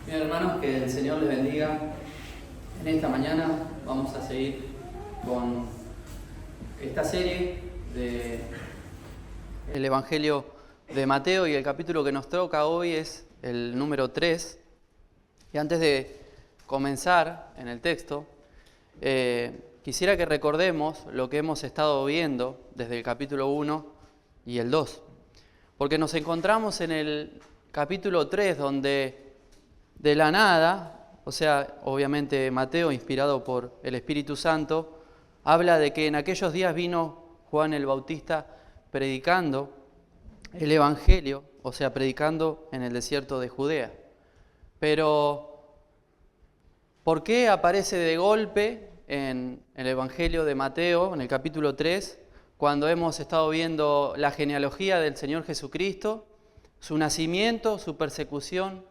Bien, hermanos, que el Señor les bendiga. En esta mañana vamos a seguir con esta serie de el Evangelio de Mateo, y el capítulo que nos toca hoy es el número 3. Y antes de comenzar en el texto, quisiera que recordemos lo que hemos estado viendo desde el capítulo 1 y el 2. Porque nos encontramos en el capítulo 3 donde de la nada, o sea, obviamente Mateo, inspirado por el Espíritu Santo, habla de que en aquellos días vino Juan el Bautista predicando el Evangelio, o sea, predicando en el desierto de Judea. Pero, ¿por qué aparece de golpe en el Evangelio de Mateo, en el capítulo 3, cuando hemos estado viendo la genealogía del Señor Jesucristo, su nacimiento, su persecución?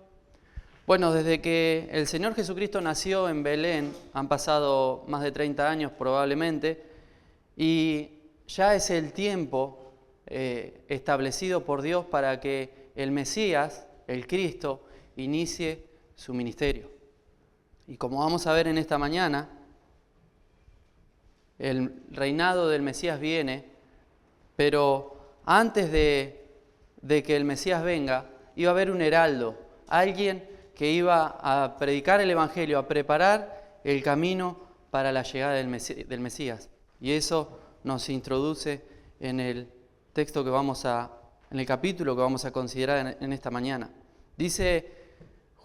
Bueno, desde que el Señor Jesucristo nació en Belén, han pasado más de 30 años probablemente, y ya es el tiempo establecido por Dios para que el Mesías, el Cristo, inicie su ministerio. Y como vamos a ver en esta mañana, el reinado del Mesías viene, pero antes de que el Mesías venga, iba a haber un heraldo, alguien que iba a predicar el Evangelio, a preparar el camino para la llegada del Mesías. Y eso nos introduce en el texto que en el capítulo que vamos a considerar en esta mañana. Dice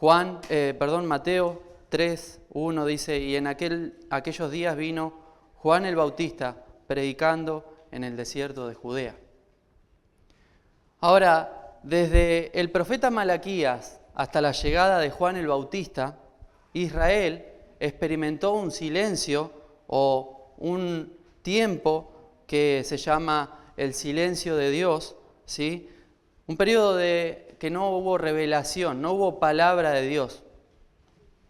Mateo 3:1 dice: y en aquellos días vino Juan el Bautista predicando en el desierto de Judea. Ahora, desde el profeta Malaquías hasta la llegada de Juan el Bautista, Israel experimentó un silencio o un tiempo que se llama el silencio de Dios, ¿sí? Un periodo que no hubo revelación, no hubo palabra de Dios.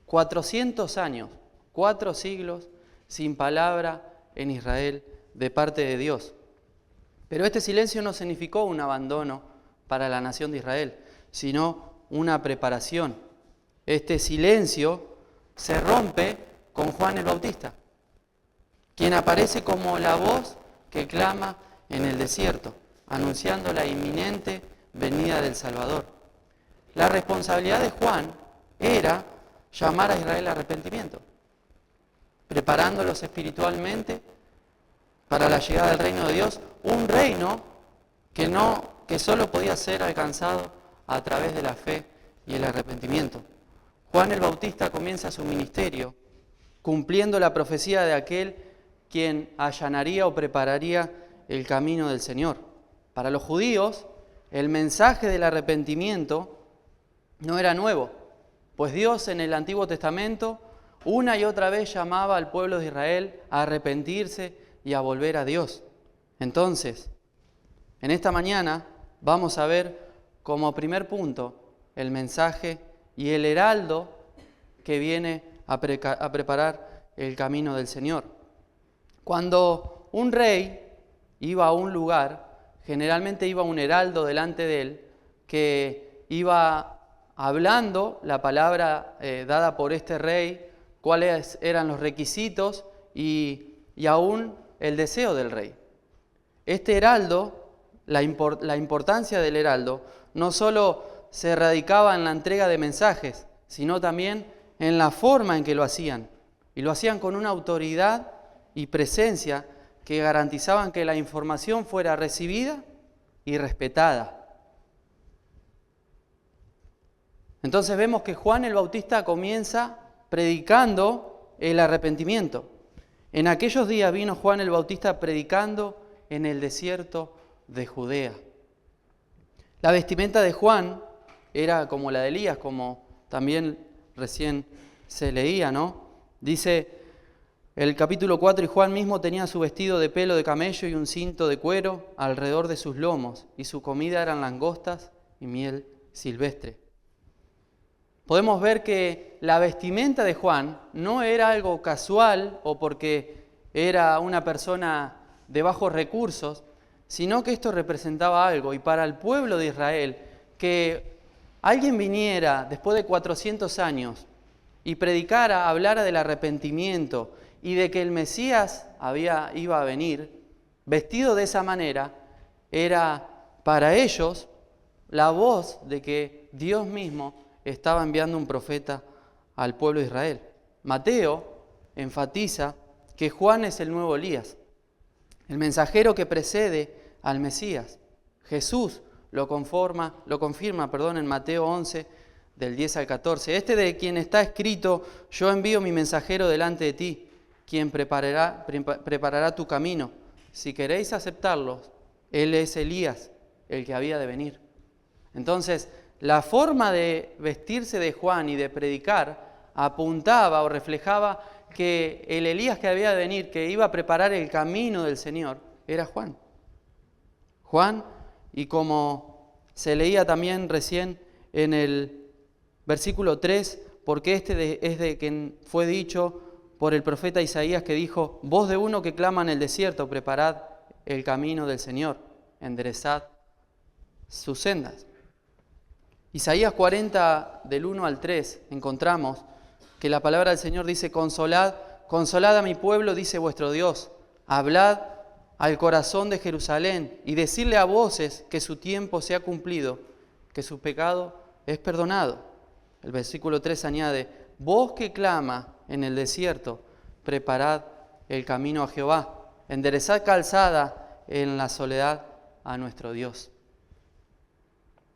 400 años, 4 siglos sin palabra en Israel de parte de Dios. Pero este silencio no significó un abandono para la nación de Israel, sino una preparación. Este silencio se rompe con Juan el Bautista, quien aparece como la voz que clama en el desierto, anunciando la inminente venida del Salvador. La responsabilidad de Juan era llamar a Israel al arrepentimiento, preparándolos espiritualmente para la llegada del reino de Dios, un reino que solo podía ser alcanzado a través de la fe y el arrepentimiento. Juan el Bautista comienza su ministerio cumpliendo la profecía de aquel quien allanaría o prepararía el camino del Señor. Para los judíos, el mensaje del arrepentimiento no era nuevo, pues Dios en el Antiguo Testamento una y otra vez llamaba al pueblo de Israel a arrepentirse y a volver a Dios. Entonces, en esta mañana vamos a ver como primer punto el mensaje y el heraldo que viene a preparar el camino del Señor. Cuando un rey iba a un lugar, generalmente iba un heraldo delante de él que iba hablando la palabra dada por este rey, cuáles eran los requisitos y aún el deseo del rey. Este heraldo, la importancia del heraldo, no solo se radicaba en la entrega de mensajes, sino también en la forma en que lo hacían. Y lo hacían con una autoridad y presencia que garantizaban que la información fuera recibida y respetada. Entonces vemos que Juan el Bautista comienza predicando el arrepentimiento. En aquellos días vino Juan el Bautista predicando en el desierto de Judea. La vestimenta de Juan era como la de Elías, como también recién se leía, ¿no? Dice el capítulo 4, y Juan mismo tenía su vestido de pelo de camello y un cinto de cuero alrededor de sus lomos, y su comida eran langostas y miel silvestre. Podemos ver que la vestimenta de Juan no era algo casual o porque era una persona de bajos recursos, sino que esto representaba algo. Y para el pueblo de Israel, que alguien viniera después de 400 años y predicara, hablara del arrepentimiento y de que el Mesías iba a venir, vestido de esa manera, era para ellos la voz de que Dios mismo estaba enviando un profeta al pueblo de Israel. Mateo enfatiza que Juan es el nuevo Elías, el mensajero que precede al Mesías. Jesús lo confirma, en Mateo 11, del 10 al 14. Este de quien está escrito: yo envío mi mensajero delante de ti, quien preparará tu camino. Si queréis aceptarlo, él es Elías, el que había de venir. Entonces, la forma de vestirse de Juan y de predicar apuntaba o reflejaba que el Elías que había de venir, que iba a preparar el camino del Señor, era Juan. Juan, y como se leía también recién en el versículo 3, porque es de quien fue dicho por el profeta Isaías, que dijo: voz de uno que clama en el desierto, preparad el camino del Señor, enderezad sus sendas. Isaías 40, del 1 al 3, encontramos que la palabra del Señor dice: consolad a mi pueblo, dice vuestro Dios, hablad al corazón de Jerusalén y decidle a voces que su tiempo se ha cumplido, que su pecado es perdonado. El versículo 3 añade: voz que clama en el desierto, preparad el camino a Jehová, enderezad calzada en la soledad a nuestro Dios.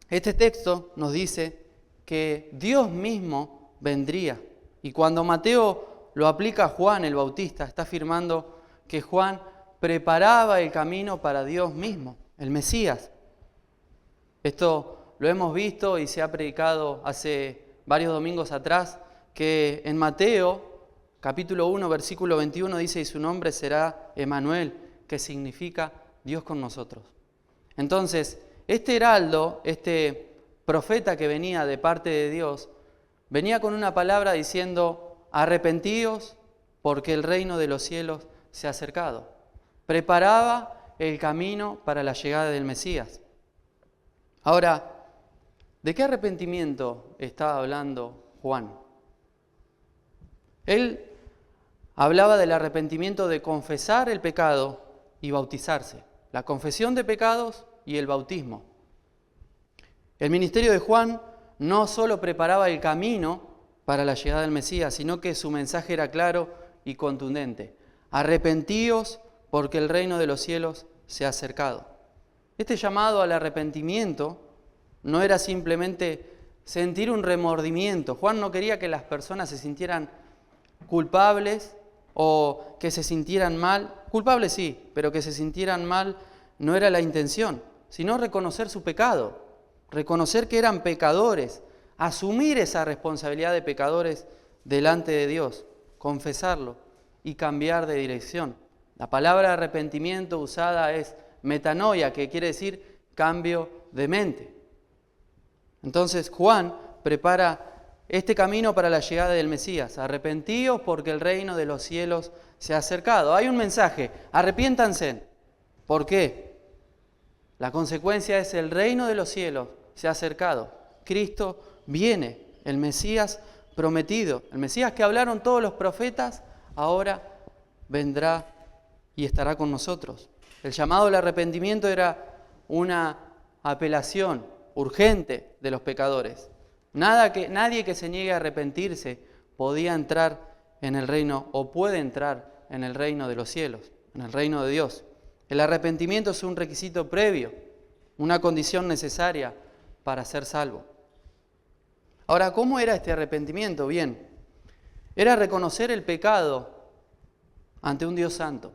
Este texto nos dice que Dios mismo vendría, y cuando Mateo lo aplica a Juan el Bautista, está afirmando que Juan preparaba el camino para Dios mismo, el Mesías. Esto lo hemos visto y se ha predicado hace varios domingos atrás, que en Mateo capítulo 1, versículo 21 dice: y su nombre será Emmanuel, que significa Dios con nosotros. Entonces, este heraldo, este profeta que venía de parte de Dios, venía con una palabra diciendo: arrepentíos porque el reino de los cielos se ha acercado. Preparaba el camino para la llegada del Mesías. Ahora, ¿de qué arrepentimiento estaba hablando Juan? Él hablaba del arrepentimiento de confesar el pecado y bautizarse. La confesión de pecados y el bautismo. El ministerio de Juan no solo preparaba el camino para la llegada del Mesías, sino que su mensaje era claro y contundente: arrepentíos porque el reino de los cielos se ha acercado. Este llamado al arrepentimiento no era simplemente sentir un remordimiento. Juan no quería que las personas se sintieran culpables o que se sintieran mal. Culpables sí, pero que se sintieran mal no era la intención, sino reconocer su pecado, reconocer que eran pecadores, asumir esa responsabilidad de pecadores delante de Dios, confesarlo y cambiar de dirección. La palabra arrepentimiento usada es metanoia, que quiere decir cambio de mente. Entonces Juan prepara este camino para la llegada del Mesías: arrepentíos porque el reino de los cielos se ha acercado. Hay un mensaje: arrepiéntanse. ¿Por qué? La consecuencia es: el reino de los cielos se ha acercado. Cristo viene, el Mesías prometido, el Mesías que hablaron todos los profetas, ahora vendrá y estará con nosotros. El llamado al arrepentimiento era una apelación urgente de los pecadores. Nadie que se niegue a arrepentirse podía entrar en el reino o puede entrar en el reino de los cielos, en el reino de Dios. El arrepentimiento es un requisito previo, una condición necesaria para ser salvo. Ahora, ¿cómo era este arrepentimiento? Bien, era reconocer el pecado ante un Dios santo.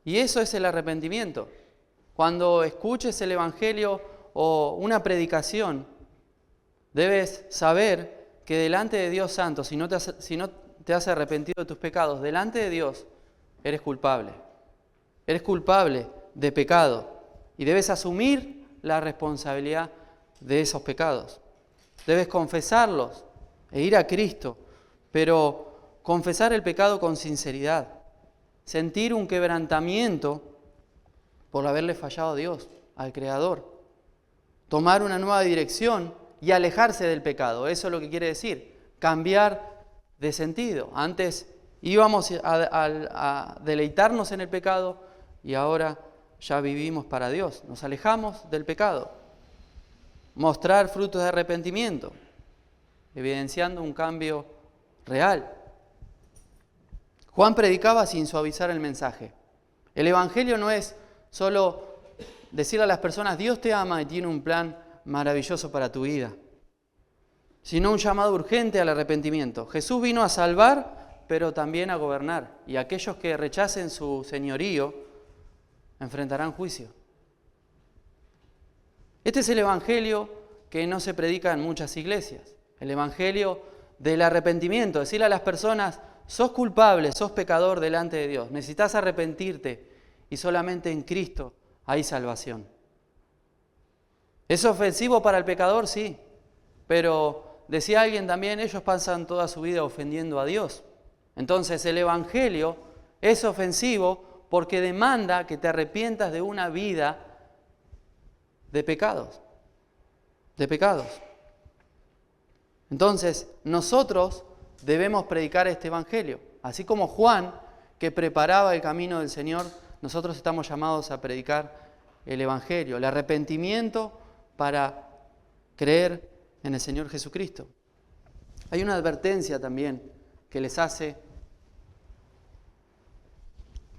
Y eso es el arrepentimiento. Cuando escuches el Evangelio o una predicación, debes saber que delante de Dios santo, si no te has arrepentido de tus pecados, delante de Dios eres culpable. Eres culpable de pecado y debes asumir la responsabilidad de esos pecados. Debes confesarlos e ir a Cristo, pero confesar el pecado con sinceridad, sentir un quebrantamiento por haberle fallado a Dios, al Creador, tomar una nueva dirección y alejarse del pecado. Eso es lo que quiere decir, cambiar de sentido. Antes íbamos a deleitarnos en el pecado y ahora ya vivimos para Dios. Nos alejamos del pecado. Mostrar frutos de arrepentimiento, evidenciando un cambio real. Juan predicaba sin suavizar el mensaje. El Evangelio no es solo decirle a las personas, Dios te ama y tiene un plan maravilloso para tu vida, sino un llamado urgente al arrepentimiento. Jesús vino a salvar, pero también a gobernar. Y aquellos que rechacen su señorío enfrentarán juicio. Este es el Evangelio que no se predica en muchas iglesias. El Evangelio del arrepentimiento. Decirle a las personas, sos culpable, sos pecador delante de Dios. Necesitas arrepentirte y solamente en Cristo hay salvación. ¿Es ofensivo para el pecador? Sí. Pero decía alguien también, ellos pasan toda su vida ofendiendo a Dios. Entonces el Evangelio es ofensivo porque demanda que te arrepientas de una vida de pecados. De pecados. Entonces, nosotros debemos predicar este Evangelio. Así como Juan, que preparaba el camino del Señor, nosotros estamos llamados a predicar el Evangelio, el arrepentimiento para creer en el Señor Jesucristo. Hay una advertencia también que les hace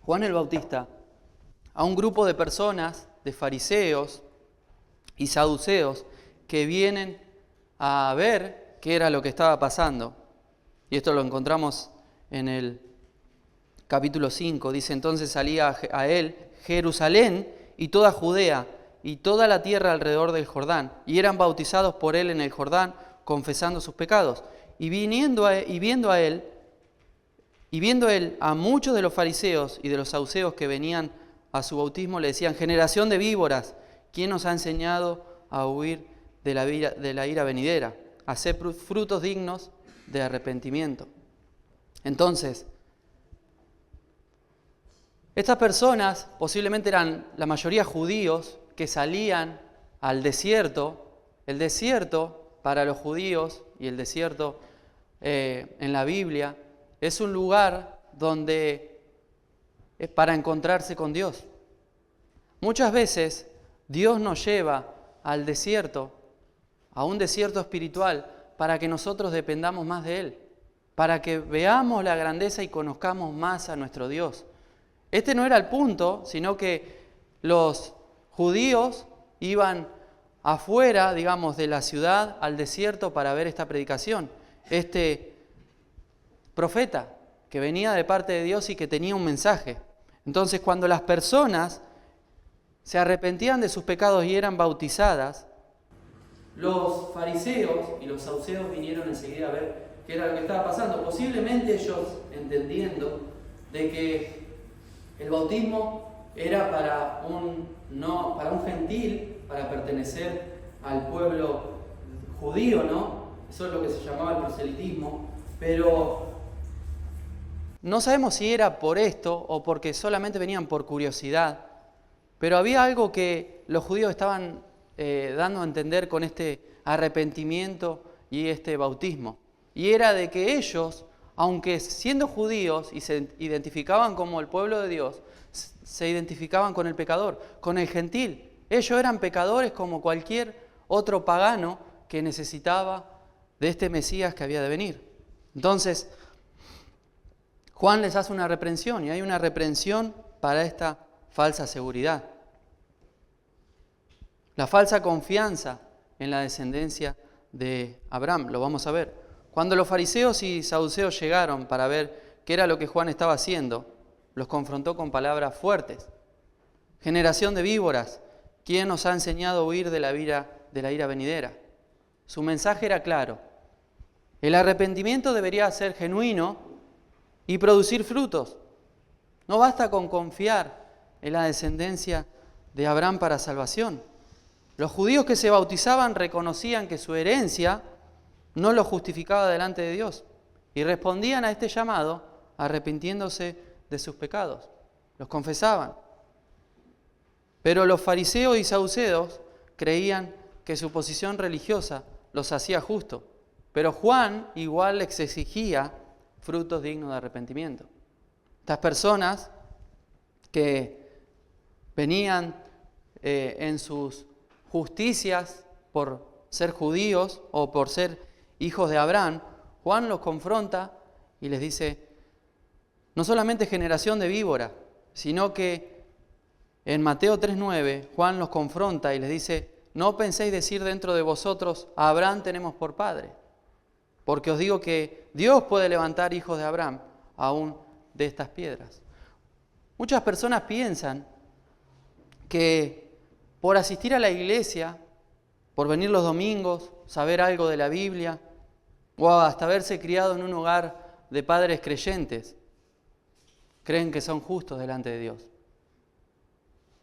Juan el Bautista a un grupo de personas, de fariseos y saduceos, que vienen a ver qué era lo que estaba pasando. Y esto lo encontramos en el capítulo 5. Dice, entonces salía a él Jerusalén y toda Judea y toda la tierra alrededor del Jordán, y eran bautizados por él en el Jordán, confesando sus pecados. Y viendo él a muchos de los fariseos y de los saduceos que venían a su bautismo, le decían, generación de víboras, ¿quién nos ha enseñado a huir de la ira venidera? A hacer frutos dignos de arrepentimiento. Entonces, estas personas posiblemente eran la mayoría judíos que salían al desierto. El desierto para los judíos y el desierto en la Biblia es un lugar donde es para encontrarse con Dios. Muchas veces Dios nos lleva al desierto, a un desierto espiritual, para que nosotros dependamos más de Él, para que veamos la grandeza y conozcamos más a nuestro Dios. Este no era el punto, sino que los judíos iban afuera, digamos, de la ciudad al desierto para ver esta predicación. Este profeta que venía de parte de Dios y que tenía un mensaje. Entonces, cuando las personas se arrepentían de sus pecados y eran bautizadas, los fariseos y los saduceos vinieron enseguida a ver qué era lo que estaba pasando. Posiblemente ellos entendiendo de que el bautismo era para un gentil, para pertenecer al pueblo judío, ¿no? Eso es lo que se llamaba el proselitismo, pero no sabemos si era por esto o porque solamente venían por curiosidad, pero había algo que los judíos estaban dando a entender con este arrepentimiento y este bautismo. Y era de que ellos, aunque siendo judíos y se identificaban como el pueblo de Dios, se identificaban con el pecador, con el gentil. Ellos eran pecadores como cualquier otro pagano que necesitaba de este Mesías que había de venir. Entonces, Juan les hace una reprensión, y hay una reprensión para esta falsa seguridad. La falsa confianza en la descendencia de Abraham, lo vamos a ver. Cuando los fariseos y saduceos llegaron para ver qué era lo que Juan estaba haciendo, los confrontó con palabras fuertes. Generación de víboras, ¿quién nos ha enseñado a huir de la ira venidera? Su mensaje era claro. El arrepentimiento debería ser genuino y producir frutos. No basta con confiar en la descendencia de Abraham para salvación. Los judíos que se bautizaban reconocían que su herencia no lo justificaba delante de Dios y respondían a este llamado arrepintiéndose de sus pecados. Los confesaban. Pero los fariseos y saduceos creían que su posición religiosa los hacía justos. Pero Juan igual les exigía frutos dignos de arrepentimiento. Estas personas que venían en sus justicias por ser judíos o por ser hijos de Abraham, Juan los confronta y les dice, no solamente generación de víbora, sino que en Mateo 3:9 Juan los confronta y les dice, no penséis decir dentro de vosotros, a Abraham tenemos por padre, porque os digo que Dios puede levantar hijos de Abraham aún de estas piedras. Muchas personas piensan que por asistir a la iglesia, por venir los domingos, saber algo de la Biblia, o hasta haberse criado en un hogar de padres creyentes, creen que son justos delante de Dios.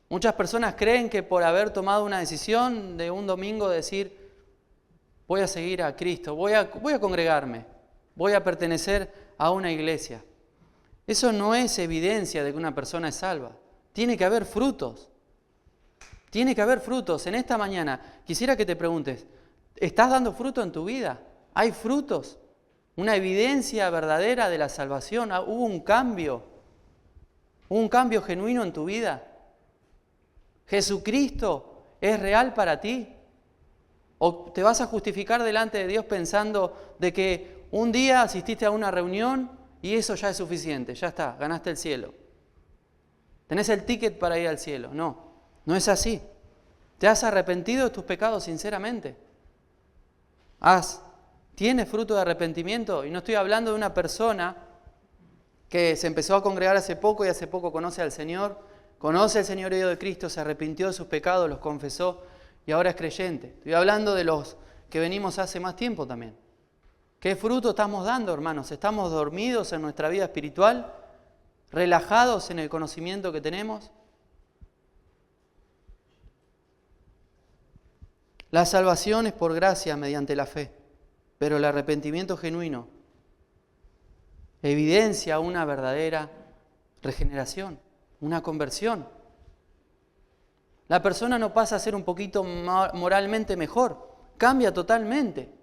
Muchas personas creen que por haber tomado una decisión de un domingo decir, voy a seguir a Cristo, voy a congregarme, voy a pertenecer a una iglesia. Eso no es evidencia de que una persona es salva. Tiene que haber frutos. Tiene que haber frutos. En esta mañana quisiera que te preguntes, ¿estás dando fruto en tu vida? ¿Hay frutos? ¿Una evidencia verdadera de la salvación? ¿Hubo un cambio? ¿Un cambio genuino en tu vida? ¿Jesucristo es real para ti? ¿O te vas a justificar delante de Dios pensando de que un día asististe a una reunión y eso ya es suficiente, ya está, ganaste el cielo? ¿Tenés el ticket para ir al cielo? No, no es así. ¿Te has arrepentido de tus pecados sinceramente? ¿Tienes fruto de arrepentimiento? Y no estoy hablando de una persona que se empezó a congregar hace poco y hace poco conoce al Señor, conoce el señorío de Cristo, se arrepintió de sus pecados, los confesó y ahora es creyente. Estoy hablando de los que venimos hace más tiempo también. ¿Qué fruto estamos dando, hermanos? ¿Estamos dormidos en nuestra vida espiritual? ¿Relajados en el conocimiento que tenemos? La salvación es por gracia mediante la fe, pero el arrepentimiento genuino evidencia una verdadera regeneración, una conversión. La persona no pasa a ser un poquito moralmente mejor, cambia totalmente.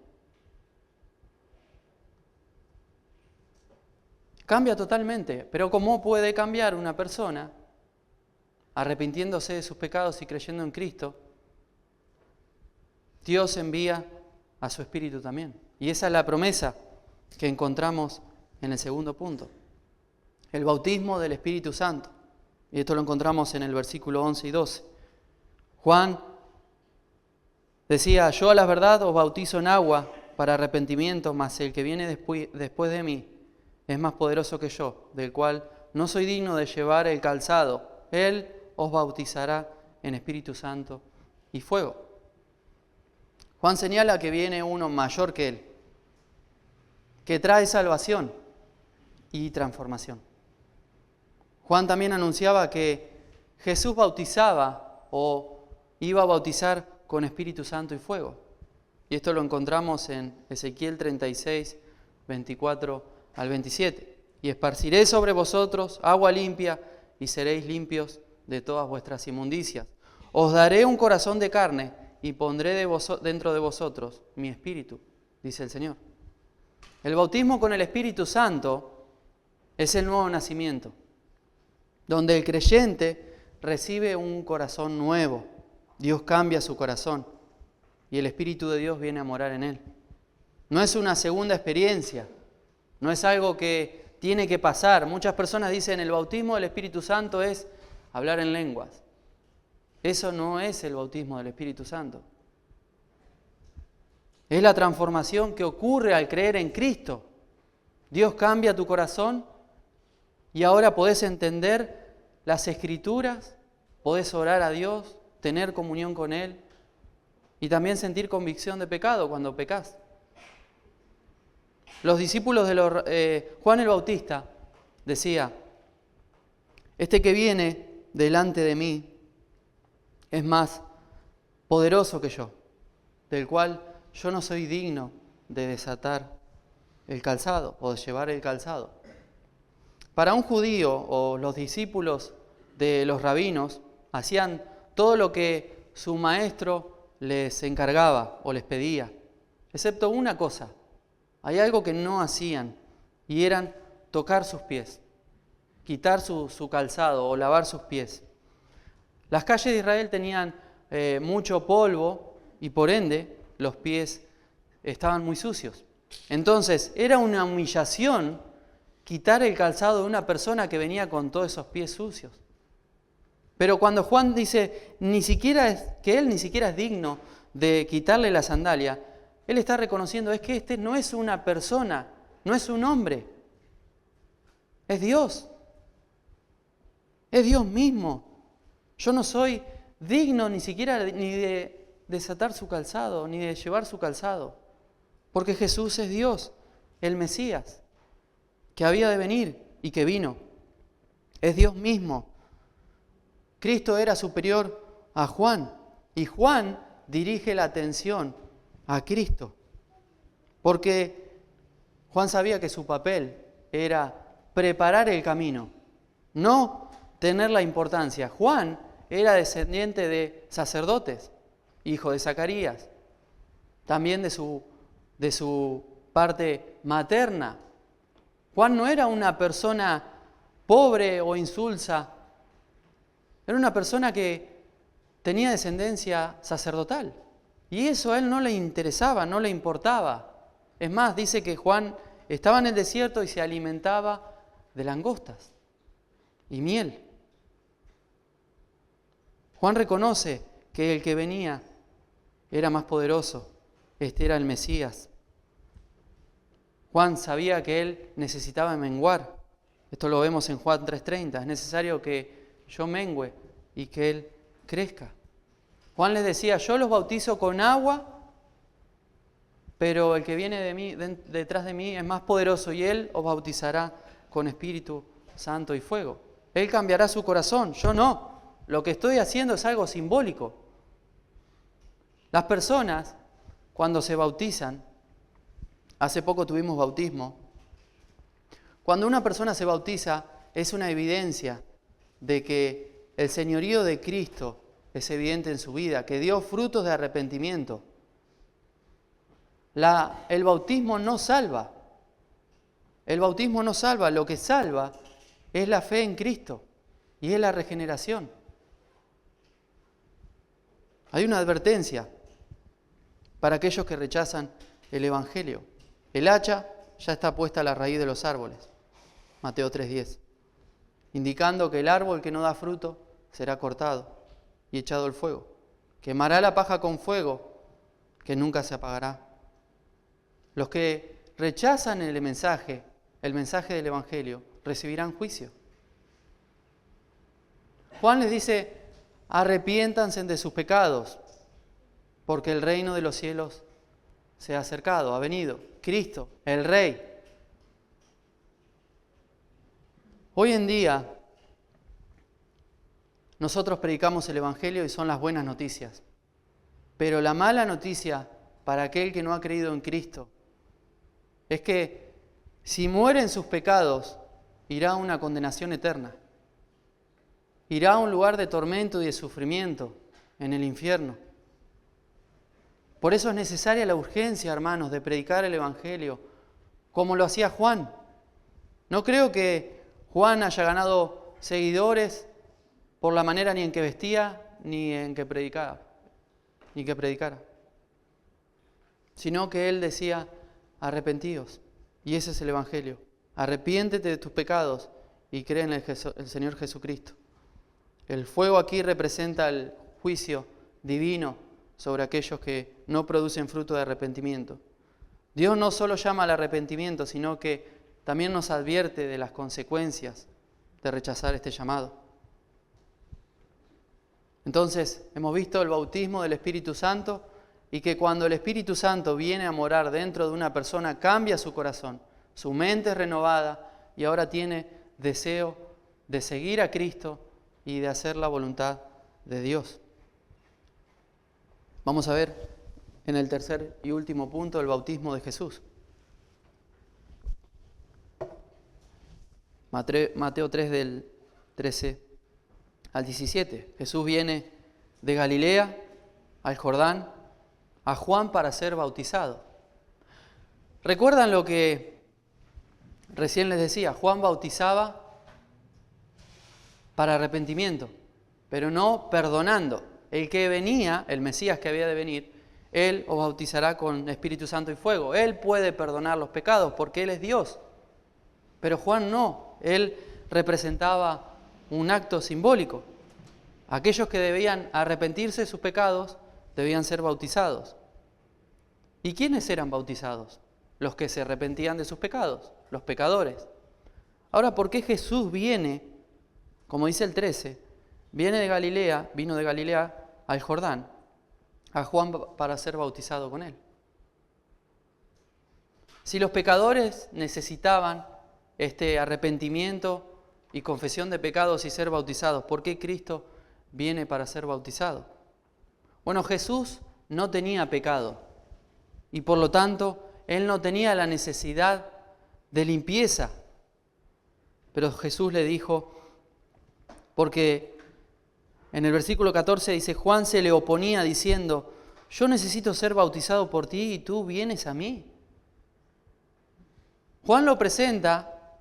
Cambia totalmente, pero ¿cómo puede cambiar una persona arrepintiéndose de sus pecados y creyendo en Cristo? Dios envía a su Espíritu también. Y esa es la promesa que encontramos en el segundo punto. El bautismo del Espíritu Santo. Y esto lo encontramos en el versículo 11 y 12. Juan decía, yo a la verdad os bautizo en agua para arrepentimiento, mas el que viene después de mí es más poderoso que yo, del cual no soy digno de llevar el calzado. Él os bautizará en Espíritu Santo y fuego. Juan señala que viene uno mayor que él, que trae salvación y transformación. Juan también anunciaba que Jesús bautizaba o iba a bautizar con Espíritu Santo y fuego. Y esto lo encontramos en Ezequiel 36, 24 al 27. Y esparciré sobre vosotros agua limpia y seréis limpios de todas vuestras inmundicias. Os daré un corazón de carne y pondré dentro de vosotros mi espíritu, dice el Señor. El bautismo con el Espíritu Santo es el nuevo nacimiento, donde el creyente recibe un corazón nuevo. Dios cambia su corazón y el Espíritu de Dios viene a morar en él. No es una segunda experiencia, no es algo que tiene que pasar. Muchas personas dicen el bautismo del Espíritu Santo es hablar en lenguas. Eso no es el bautismo del Espíritu Santo. Es la transformación que ocurre al creer en Cristo. Dios cambia tu corazón y ahora podés entender las Escrituras, podés orar a Dios, tener comunión con Él y también sentir convicción de pecado cuando pecás. Los discípulos de Juan el Bautista decía, este que viene delante de mí es más poderoso que yo, del cual yo no soy digno de desatar el calzado o de llevar el calzado. Para un judío o los discípulos de los rabinos hacían todo lo que su maestro les encargaba o les pedía. excepto una cosa. Hay algo que no hacían, y eran tocar sus pies, quitar su calzado o lavar sus pies. Las calles de Israel tenían mucho polvo y por ende los pies estaban muy sucios. Entonces era una humillación quitar el calzado de una persona que venía con todos esos pies sucios. Pero cuando Juan dice que él ni siquiera es digno de quitarle la sandalia, él está reconociendo es que este no es una persona, no es un hombre, es Dios. Es Dios mismo. Yo no soy digno ni siquiera ni de desatar su calzado, ni de llevar su calzado. Porque Jesús es Dios, el Mesías, que había de venir y que vino. Es Dios mismo. Cristo era superior a Juan. Y Juan dirige la atención a Cristo. Porque Juan sabía que su papel era preparar el camino, no tener la importancia. Juan era descendiente de sacerdotes, hijo de Zacarías, también de su parte materna. Juan no era una persona pobre o insulsa, era una persona que tenía descendencia sacerdotal. Y eso a él no le interesaba, no le importaba. Es más, dice que Juan estaba en el desierto y se alimentaba de langostas y miel. Juan reconoce que el que venía era más poderoso, este era el Mesías. Juan sabía que él necesitaba menguar. Esto lo vemos en Juan 3:30. Es necesario que yo mengüe y que él crezca. Juan les decía, yo los bautizo con agua, pero el que viene detrás de mí es más poderoso y él os bautizará con Espíritu Santo y fuego. Él cambiará su corazón, yo no. Lo que estoy haciendo es algo simbólico. Las personas, cuando se bautizan, hace poco tuvimos bautismo, cuando una persona se bautiza es una evidencia de que el señorío de Cristo es evidente en su vida, que dio frutos de arrepentimiento. El bautismo no salva. El bautismo no salva. Lo que salva es la fe en Cristo y es la regeneración. Hay una advertencia para aquellos que rechazan el Evangelio. El hacha ya está puesta a la raíz de los árboles. Mateo 3:10. Indicando que el árbol que no da fruto será cortado y echado al fuego. Quemará la paja con fuego que nunca se apagará. Los que rechazan el mensaje del Evangelio, recibirán juicio. Juan les dice, arrepiéntanse de sus pecados, porque el reino de los cielos se ha acercado, ha venido. Cristo, el Rey. Hoy en día, nosotros predicamos el Evangelio y son las buenas noticias. Pero la mala noticia para aquel que no ha creído en Cristo es que si muere en sus pecados, irá a una condenación eterna. Irá a un lugar de tormento y de sufrimiento en el infierno. Por eso es necesaria la urgencia, hermanos, de predicar el Evangelio, como lo hacía Juan. No creo que Juan haya ganado seguidores por la manera ni en que vestía, ni en que predicaba, sino que él decía, arrepentíos. Y ese es el Evangelio. Arrepiéntete de tus pecados y cree en el Señor Jesucristo. El fuego aquí representa el juicio divino sobre aquellos que no producen fruto de arrepentimiento. Dios no solo llama al arrepentimiento, sino que también nos advierte de las consecuencias de rechazar este llamado. Entonces, hemos visto el bautismo del Espíritu Santo y que cuando el Espíritu Santo viene a morar dentro de una persona, cambia su corazón, su mente es renovada y ahora tiene deseo de seguir a Cristo y de hacer la voluntad de Dios. Vamos a ver en el tercer y último punto el bautismo de Jesús. Mateo 3 del 13 al 17. Jesús viene de Galilea al Jordán a Juan para ser bautizado. ¿Recuerdan lo que recién les decía? Juan bautizaba para arrepentimiento, pero no perdonando. El que venía, el Mesías que había de venir, Él os bautizará con Espíritu Santo y fuego. Él puede perdonar los pecados porque Él es Dios. Pero Juan no. Él representaba un acto simbólico. Aquellos que debían arrepentirse de sus pecados debían ser bautizados. ¿Y quiénes eran bautizados? Los que se arrepentían de sus pecados, los pecadores. Ahora, ¿por qué Jesús viene, como dice el 13, vino de Galilea al Jordán, a Juan para ser bautizado con él? Si los pecadores necesitaban este arrepentimiento y confesión de pecados y ser bautizados, ¿por qué Cristo viene para ser bautizado? Bueno, Jesús no tenía pecado y por lo tanto Él no tenía la necesidad de limpieza. Pero Jesús le dijo, porque en el versículo 14 dice, Juan se le oponía diciendo, yo necesito ser bautizado por ti y tú vienes a mí. Juan lo presenta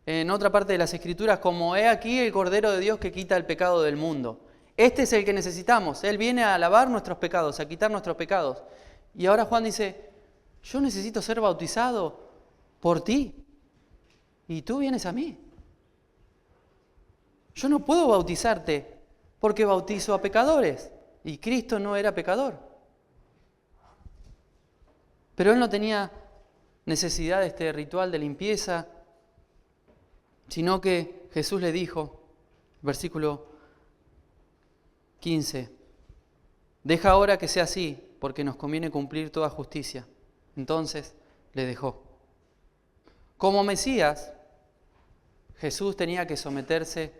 en otra parte de las Escrituras como, he aquí el Cordero de Dios que quita el pecado del mundo. Este es el que necesitamos. Él viene a lavar nuestros pecados, a quitar nuestros pecados. Y ahora Juan dice, yo necesito ser bautizado por ti y tú vienes a mí. Yo no puedo bautizarte porque bautizo a pecadores y Cristo no era pecador. Pero Él no tenía necesidad de este ritual de limpieza, sino que Jesús le dijo, versículo 15, deja ahora que sea así, porque nos conviene cumplir toda justicia. Entonces le dejó. Como Mesías, Jesús tenía que someterse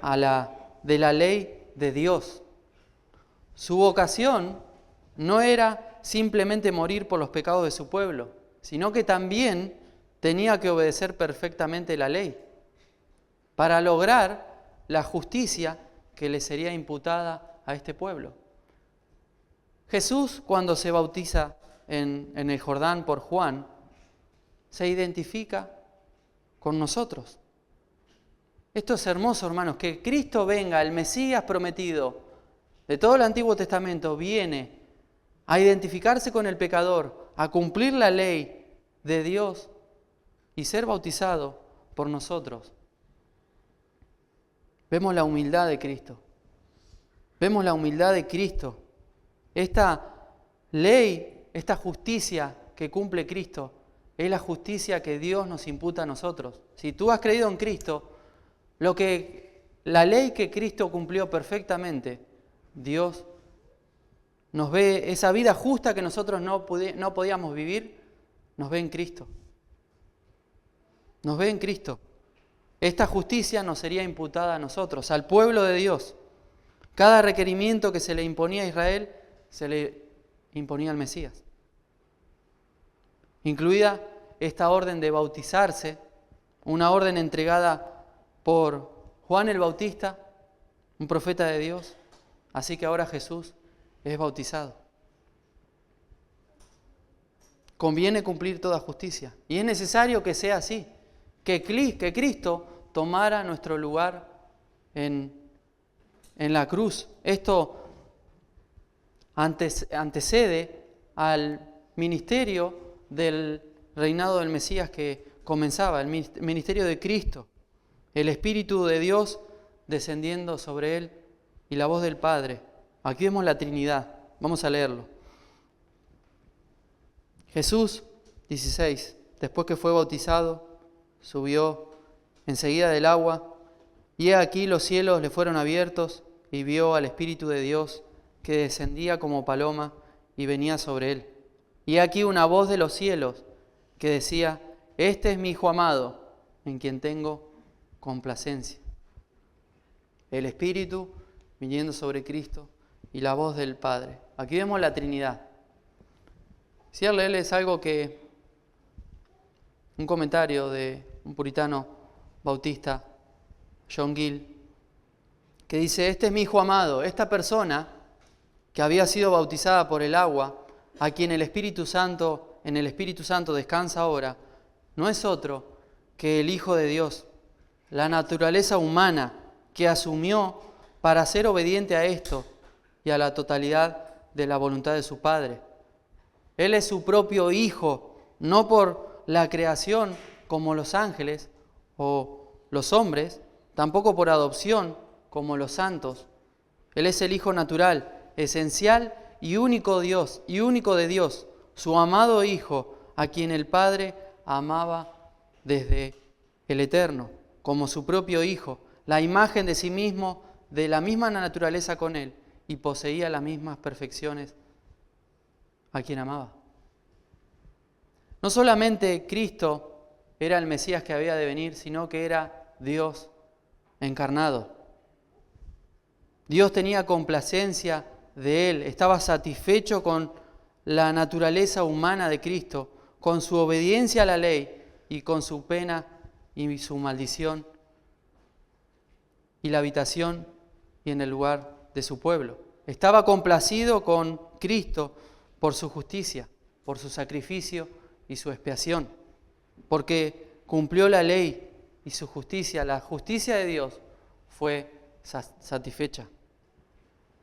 a de la ley de Dios. Su vocación no era simplemente morir por los pecados de su pueblo, sino que también tenía que obedecer perfectamente la ley para lograr la justicia que le sería imputada a este pueblo. Jesús, cuando se bautiza en el Jordán por Juan, se identifica con nosotros. Esto es hermoso, hermanos, que Cristo venga, el Mesías prometido de todo el Antiguo Testamento, viene a identificarse con el pecador, a cumplir la ley de Dios y ser bautizado por nosotros. Vemos la humildad de Cristo. Vemos la humildad de Cristo. Esta ley, esta justicia que cumple Cristo, es la justicia que Dios nos imputa a nosotros. Si tú has creído en Cristo, la ley que Cristo cumplió perfectamente, Dios nos ve, esa vida justa que nosotros no podíamos vivir, nos ve en Cristo. Nos ve en Cristo. Esta justicia nos sería imputada a nosotros, al pueblo de Dios. Cada requerimiento que se le imponía a Israel, se le imponía al Mesías. Incluida esta orden de bautizarse, una orden entregada por Juan el Bautista, un profeta de Dios. Así que ahora Jesús es bautizado. Conviene cumplir toda justicia. Y es necesario que sea así. Que Cristo tomara nuestro lugar en la cruz. Esto antecede al ministerio del reinado del Mesías que comenzaba, el ministerio de Cristo. El Espíritu de Dios descendiendo sobre él y la voz del Padre. Aquí vemos la Trinidad. Vamos a leerlo. Jesús, 16, después que fue bautizado, subió enseguida del agua, y he aquí los cielos le fueron abiertos, y vio al Espíritu de Dios que descendía como paloma y venía sobre él. Y he aquí una voz de los cielos que decía, este es mi Hijo amado, en quien tengo complacencia. El Espíritu viniendo sobre Cristo y la voz del Padre. Aquí vemos la Trinidad. Quisiera leerles algo un comentario de un puritano bautista, John Gill, que dice, este es mi Hijo amado, esta persona que había sido bautizada por el agua, a quien el Espíritu Santo en el Espíritu Santo descansa ahora, no es otro que el Hijo de Dios, la naturaleza humana que asumió para ser obediente a esto y a la totalidad de la voluntad de su Padre. Él es su propio Hijo, no por la creación como los ángeles o los hombres, tampoco por adopción como los santos. Él es el Hijo natural, esencial y único Dios, y único de Dios, su amado Hijo, a quien el Padre amaba desde el eterno, como su propio Hijo, la imagen de sí mismo, de la misma naturaleza con Él, y poseía las mismas perfecciones a quien amaba. No solamente Cristo era el Mesías que había de venir, sino que era Dios encarnado. Dios tenía complacencia de Él, estaba satisfecho con la naturaleza humana de Cristo, con su obediencia a la ley y con su pena y su maldición y la habitación y en el lugar de su pueblo. Estaba complacido con Cristo por su justicia, por su sacrificio y su expiación, porque cumplió la ley y su justicia, la justicia de Dios fue satisfecha.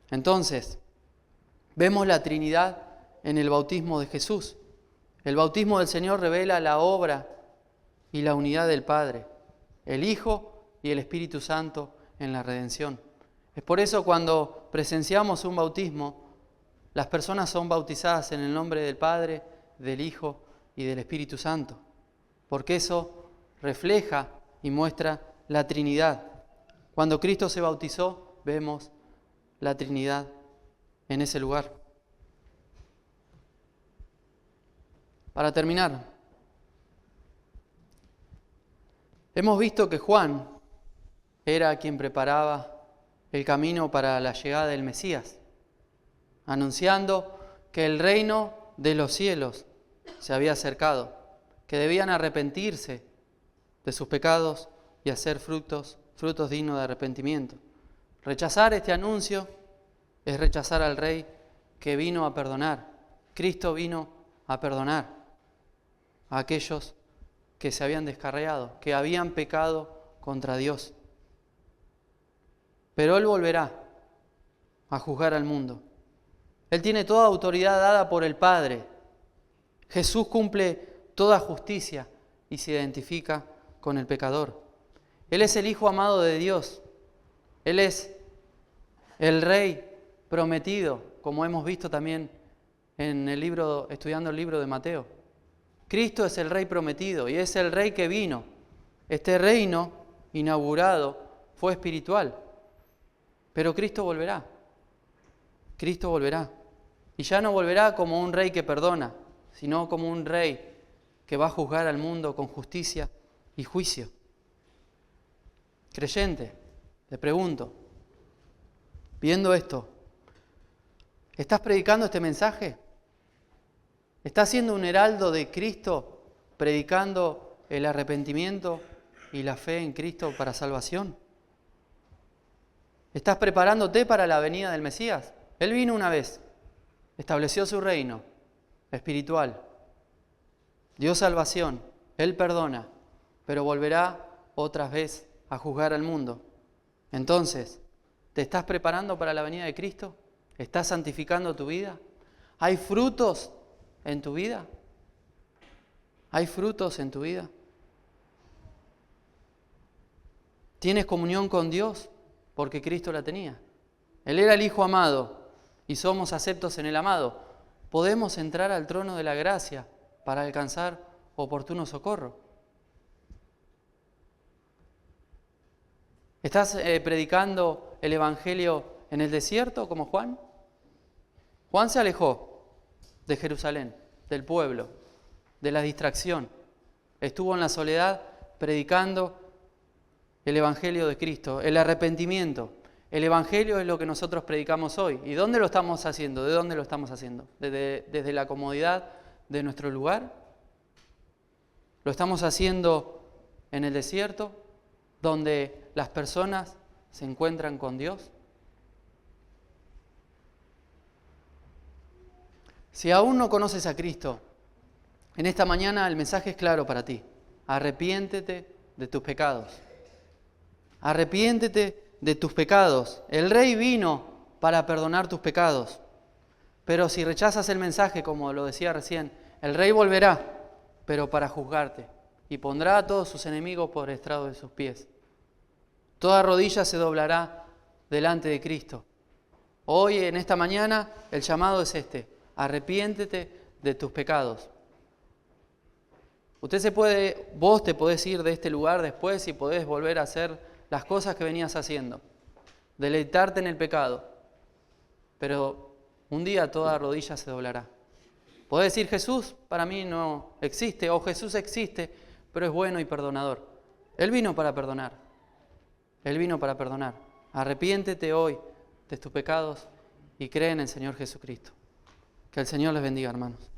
Entonces, vemos la Trinidad en el bautismo de Jesús. El bautismo del Señor revela la obra y la unidad del Padre, el Hijo y el Espíritu Santo en la redención. Es por eso cuando presenciamos un bautismo, las personas son bautizadas en el nombre del Padre, del Hijo y del Espíritu Santo, porque eso refleja y muestra la Trinidad. Cuando Cristo se bautizó, vemos la Trinidad en ese lugar. Para terminar, hemos visto que Juan era quien preparaba el camino para la llegada del Mesías, anunciando que el reino de los cielos se había acercado, que debían arrepentirse de sus pecados y hacer frutos dignos de arrepentimiento. Rechazar este anuncio es rechazar al Rey que vino a perdonar. Cristo vino a perdonar a aquellos que se habían descarriado, que habían pecado contra Dios. Pero Él volverá a juzgar al mundo. Él tiene toda autoridad dada por el Padre. Jesús cumple toda justicia y se identifica con el pecador. Él es el Hijo amado de Dios. Él es el Rey prometido, como hemos visto también en el libro, estudiando el libro de Mateo. Cristo es el Rey prometido y es el Rey que vino. Este reino inaugurado fue espiritual, pero Cristo volverá. Cristo volverá. Y ya no volverá como un Rey que perdona, sino como un Rey que va a juzgar al mundo con justicia y juicio. Creyente, te pregunto, viendo esto, ¿estás predicando este mensaje? ¿Estás siendo un heraldo de Cristo, predicando el arrepentimiento y la fe en Cristo para salvación? ¿Estás preparándote para la venida del Mesías? Él vino una vez, estableció su reino espiritual, dio salvación, Él perdona, pero volverá otra vez a juzgar al mundo. Entonces, ¿te estás preparando para la venida de Cristo? ¿Estás santificando tu vida? ¿Hay frutos en tu vida? ¿Hay frutos en tu vida? ¿Tienes comunión con Dios? Porque Cristo la tenía. Él era el Hijo amado y somos aceptos en el amado. Podemos entrar al trono de la gracia para alcanzar oportuno socorro. ¿Estás predicando el Evangelio en el desierto como Juan? Juan se alejó de Jerusalén, del pueblo, de la distracción. Estuvo en la soledad predicando el Evangelio de Cristo, el arrepentimiento. El Evangelio es lo que nosotros predicamos hoy. ¿Y dónde lo estamos haciendo? ¿De dónde lo estamos haciendo? ¿Desde la comodidad de nuestro lugar? ¿Lo estamos haciendo en el desierto, donde las personas se encuentran con Dios? Si aún no conoces a Cristo, En esta mañana el mensaje es claro para ti. Arrepiéntete de tus pecados. Arrepiéntete de tus pecados. El Rey vino para perdonar tus pecados. Pero si rechazas el mensaje, como lo decía recién, el Rey volverá, pero para juzgarte, y pondrá a todos sus enemigos por estrado de sus pies. Toda rodilla se doblará delante de Cristo. Hoy, en esta mañana, el llamado es este: arrepiéntete de tus pecados. Vos te podés ir de este lugar después y podés volver a hacer las cosas que venías haciendo, deleitarte en el pecado, pero un día toda rodilla se doblará. Podés decir: Jesús para mí no existe, o Jesús existe, pero es bueno y perdonador. Él vino para perdonar. Él vino para perdonar. Arrepiéntete hoy de tus pecados y cree en el Señor Jesucristo. Que el Señor les bendiga, hermanos.